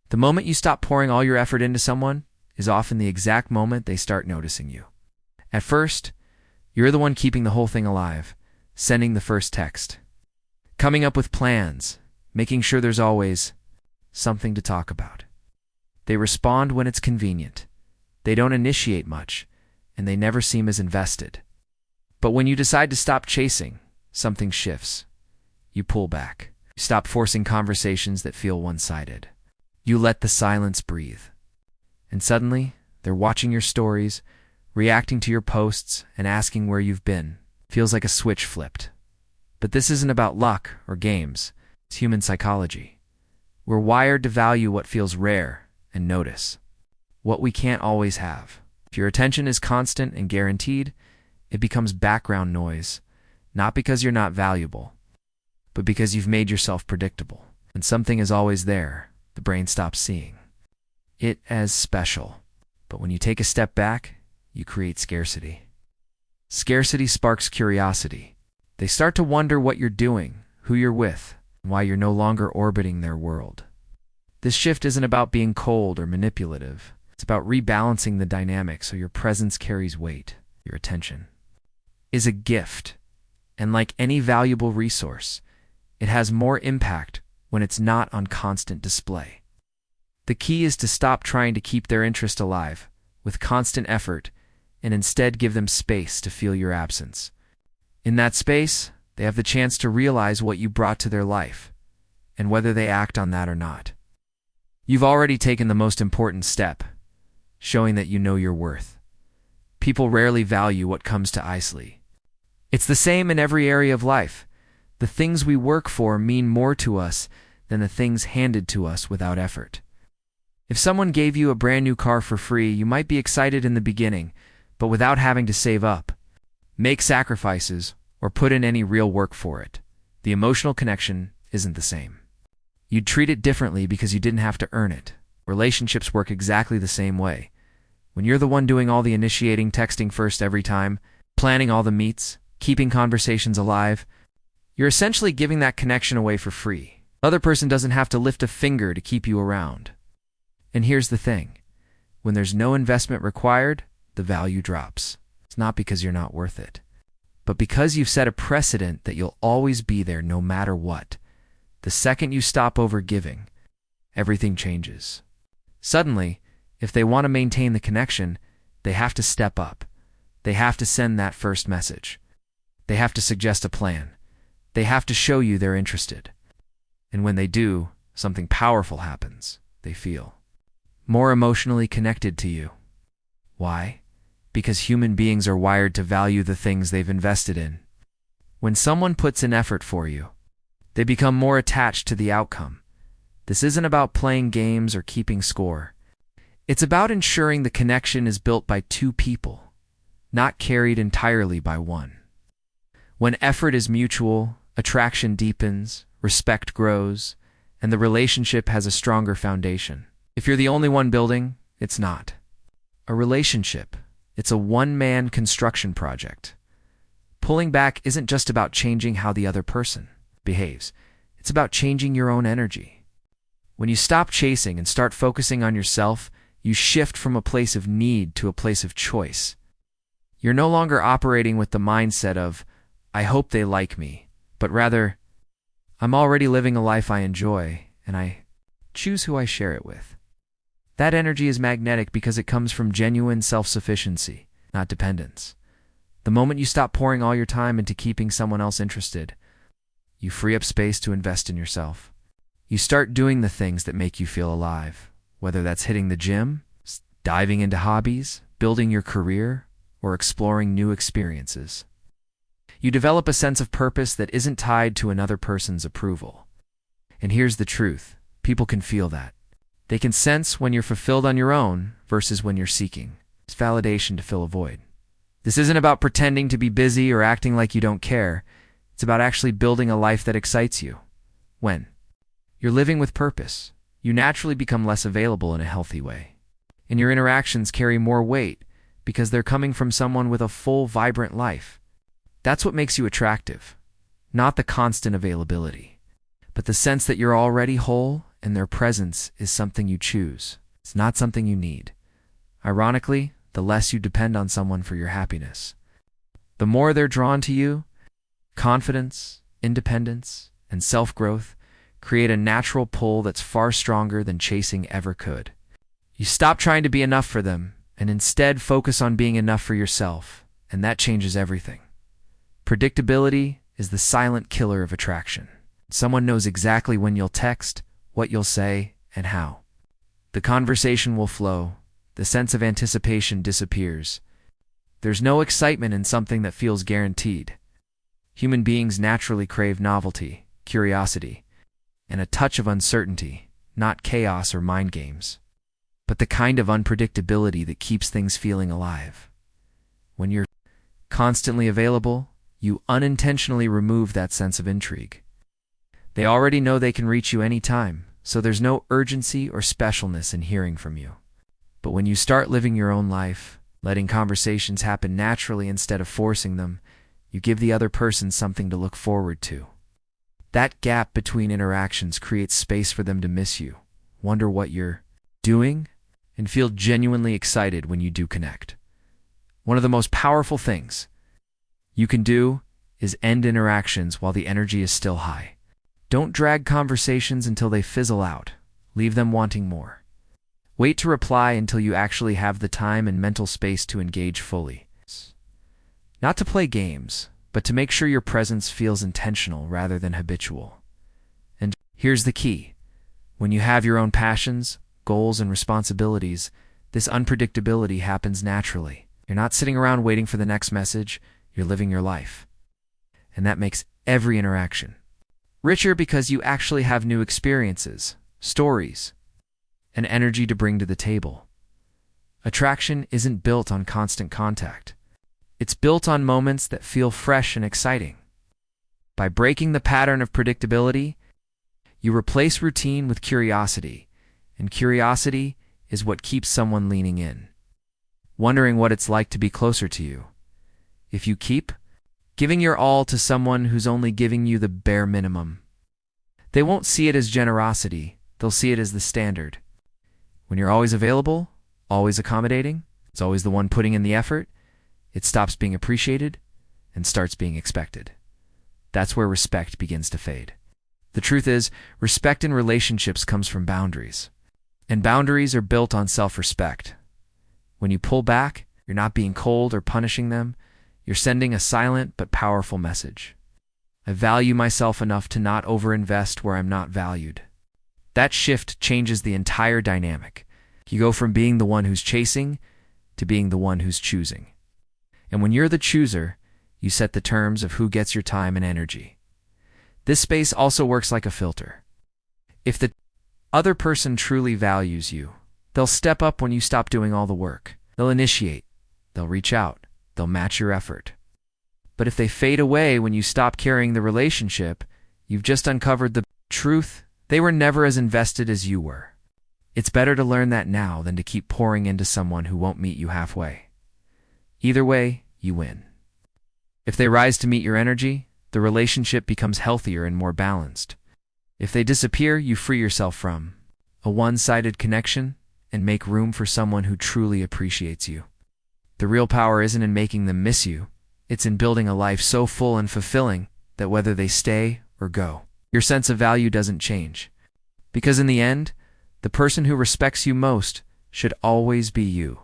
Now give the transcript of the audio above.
The moment you stop pouring all your effort into someone is often the exact moment they start noticing you. At first, you're the one keeping the whole thing alive, sending the first text, coming up with plans, making sure there's always something to talk about. They respond when it's convenient. They don't initiate much, and they never seem as invested. But when you decide to stop chasing, something shifts. You pull back. You stop forcing conversations that feel one-sided. You let the silence breathe. And suddenly, they're watching your stories, reacting to your posts, and asking where you've been. Feels like a switch flipped. But this isn't about luck or games. It's human psychology. We're wired to value what feels rare and notice what we can't always have. If your attention is constant and guaranteed, it becomes background noise, not because you're not valuable, but because you've made yourself predictable. When something is always there, the brain stops seeing it as special. But when you take a step back, you create scarcity. Scarcity sparks curiosity. They start to wonder what you're doing, who you're with, and why you're no longer orbiting their world. This shift isn't about being cold or manipulative. It's about rebalancing the dynamic so your presence carries weight. Your attention is a gift, and like any valuable resource, it has more impact when it's not on constant display. The key is to stop trying to keep their interest alive with constant effort and instead give them space to feel your absence. In that space, they have the chance to realize what you brought to their life and whether they act on that or not. You've already taken the most important step, showing that you know your worth. People rarely value what comes to easily. It's the same in every area of life. The things we work for mean more to us than the things handed to us without effort. If someone gave you a brand new car for free, you might be excited in the beginning, but without having to save up, make sacrifices, or put in any real work for it, the emotional connection isn't the same. You'd treat it differently because you didn't have to earn it. Relationships work exactly the same way. When you're the one doing all the initiating, texting first every time, planning all the meets, keeping conversations alive, you're essentially giving that connection away for free. The other person doesn't have to lift a finger to keep you around. And here's the thing. When there's no investment required, the value drops. It's not because you're not worth it, but because you've set a precedent that you'll always be there no matter what. The second you stop overgiving, everything changes. Suddenly, if they want to maintain the connection, they have to step up. They have to send that first message. They have to suggest a plan. They have to show you they're interested. And when they do, something powerful happens. They feel more emotionally connected to you. Why? Because human beings are wired to value the things they've invested in. When someone puts in effort for you, they become more attached to the outcome. This isn't about playing games or keeping score. It's about ensuring the connection is built by two people, not carried entirely by one. When effort is mutual, attraction deepens, respect grows, and the relationship has a stronger foundation. If you're the only one building, it's not a relationship. It's a one-man construction project. Pulling back isn't just about changing how the other person behaves. It's about changing your own energy. When you stop chasing and start focusing on yourself, you shift from a place of need to a place of choice. You're no longer operating with the mindset of, I hope they like me, but rather, I'm already living a life I enjoy, and I choose who I share it with. That energy is magnetic because it comes from genuine self-sufficiency, not dependence. The moment you stop pouring all your time into keeping someone else interested, you free up space to invest in yourself. You start doing the things that make you feel alive, whether that's hitting the gym, diving into hobbies, building your career, or exploring new experiences. You develop a sense of purpose that isn't tied to another person's approval. And here's the truth. People can feel that. They can sense when you're fulfilled on your own versus when you're seeking. It's validation to fill a void. This isn't about pretending to be busy or acting like you don't care. It's about actually building a life that excites you. When you're living with purpose, you naturally become less available in a healthy way. And your interactions carry more weight because they're coming from someone with a full, vibrant life. That's what makes you attractive. Not the constant availability, but the sense that you're already whole and their presence is something you choose. It's not something you need. Ironically, the less you depend on someone for your happiness, the more they're drawn to you. Confidence, independence, and self-growth create a natural pull that's far stronger than chasing ever could. You stop trying to be enough for them and instead focus on being enough for yourself, and that changes everything. Predictability is the silent killer of attraction. Someone knows exactly when you'll text, what you'll say, and how. The conversation will flow. The sense of anticipation disappears. There's no excitement in something that feels guaranteed. Human beings naturally crave novelty, curiosity, and a touch of uncertainty, not chaos or mind games, but the kind of unpredictability that keeps things feeling alive. When you're constantly available, you unintentionally remove that sense of intrigue. They already know they can reach you anytime, so there's no urgency or specialness in hearing from you. But when you start living your own life, letting conversations happen naturally instead of forcing them, you give the other person something to look forward to. That gap between interactions creates space for them to miss you, wonder what you're doing, and feel genuinely excited when you do connect. One of the most powerful things you can do is end interactions while the energy is still high. Don't drag conversations until they fizzle out. Leave them wanting more. Wait to reply until you actually have the time and mental space to engage fully. Not to play games, but to make sure your presence feels intentional rather than habitual. And here's the key. When you have your own passions, goals, and responsibilities, this unpredictability happens naturally. You're not sitting around waiting for the next message, you're living your life. And that makes every interaction richer because you actually have new experiences, stories, and energy to bring to the table. Attraction isn't built on constant contact. It's built on moments that feel fresh and exciting. By breaking the pattern of predictability, you replace routine with curiosity, and curiosity is what keeps someone leaning in, wondering what it's like to be closer to you. If you keep giving your all to someone who's only giving you the bare minimum, they won't see it as generosity, they'll see it as the standard. When you're always available, always accommodating, it's always the one putting in the effort, it stops being appreciated and starts being expected. That's where respect begins to fade. The truth is, respect in relationships comes from boundaries, and boundaries are built on self-respect. When you pull back, you're not being cold or punishing them, you're sending a silent but powerful message. I value myself enough to not overinvest where I'm not valued. That shift changes the entire dynamic. You go from being the one who's chasing to being the one who's choosing. And when you're the chooser, you set the terms of who gets your time and energy. This space also works like a filter. If the other person truly values you, they'll step up when you stop doing all the work. They'll initiate. They'll reach out. They'll match your effort. But if they fade away when you stop carrying the relationship, you've just uncovered the truth. They were never as invested as you were. It's better to learn that now than to keep pouring into someone who won't meet you halfway. Either way, you win. If they rise to meet your energy, the relationship becomes healthier and more balanced. If they disappear, you free yourself from a one-sided connection and make room for someone who truly appreciates you. The real power isn't in making them miss you. It's in building a life so full and fulfilling that whether they stay or go, your sense of value doesn't change. Because in the end, the person who respects you most should always be you.